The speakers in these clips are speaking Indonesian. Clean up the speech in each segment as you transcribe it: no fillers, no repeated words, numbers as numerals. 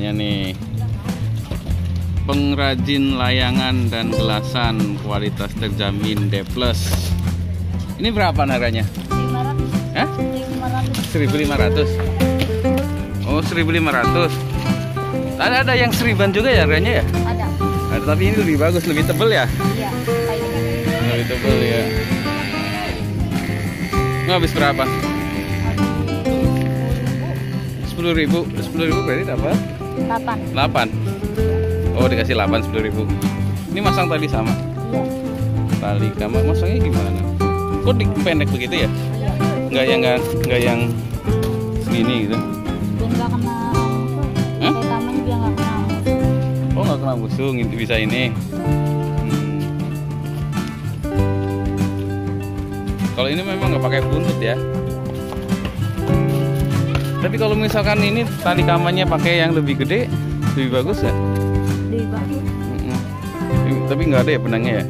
namanya nih. Pengrajin layangan dan gelasan kualitas terjamin D+. Ini berapa harganya? 500. Hah? 1.500. Oh, 1.500. Ada yang 1.000-an juga ya harganya ya? Ada. Ada, tapi ini lebih bagus, lebih tebal ya? Iya, kayak ini. Lebih tebal ya. Ini habis berapa? 10.000. 10.000 berarti dapat? 8. Oh, dikasih 8, 10.000. Ini masang tali sama? Iya. Tali kamu masangnya gimana? Kok pendek begitu ya? Iya. Nggak yang segini gitu? Biar nggak kena musuh. Hah? Kayak tamannya biar nggak kena musuh. Oh, nggak kena musuh, gitu bisa ini. Kalau ini memang nggak pakai buntut ya. Tapi kalau misalkan ini tali kamannya pakai yang lebih gede, lebih bagus ya? Lebih bagus. Tapi nggak ada ya benangnya ya?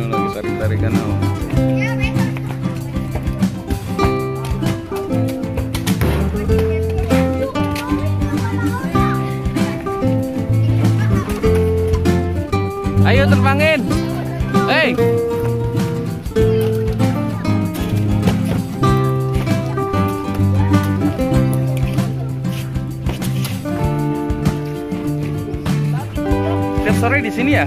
Lagi tarik-tarikan. Ayo terbangin. Hei. Tiap sore di sini ya?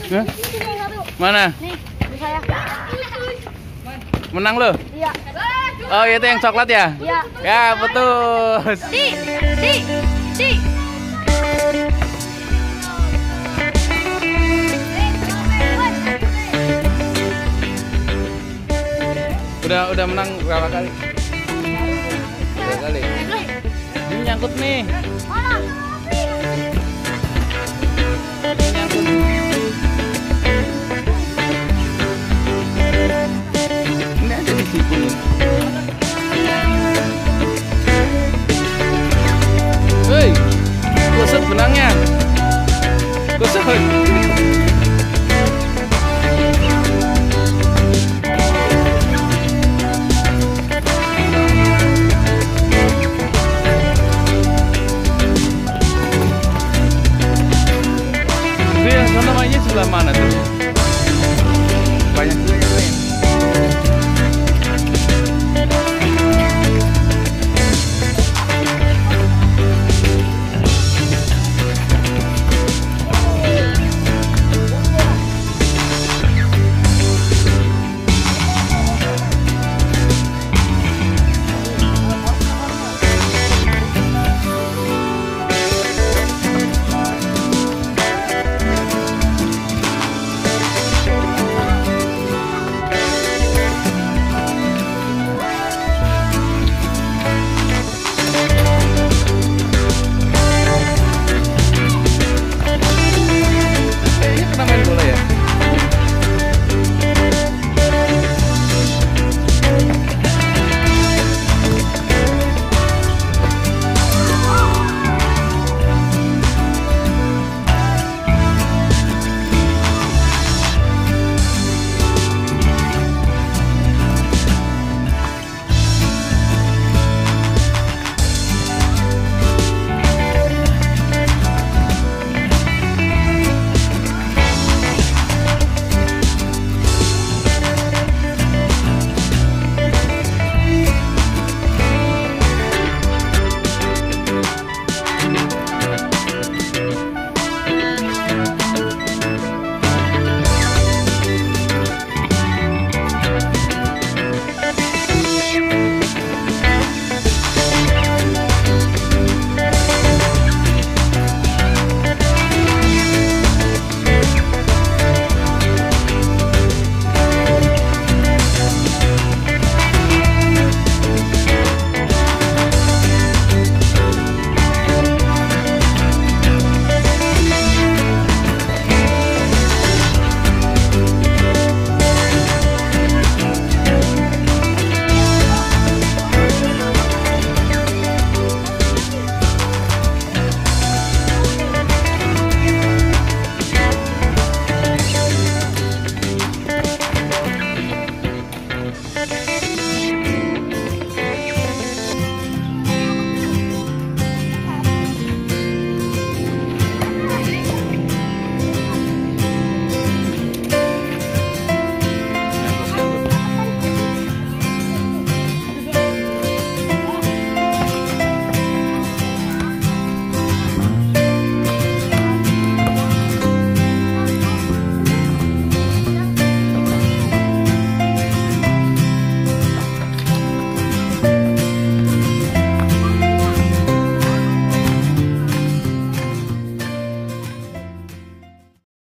Hah? Mana? Nih, di saya. Menang lo? Iya. Oh, itu yang coklat ya? Iya. Ya, putus. Di. Udah menang berapa kali? 2 kali. Ini nyangkut nih. Mana? Ini nyangkut. Ini ada di situ. Hei, gosok benangnya. Gosok. Itu yang sana mainnya sebelah mana tuh?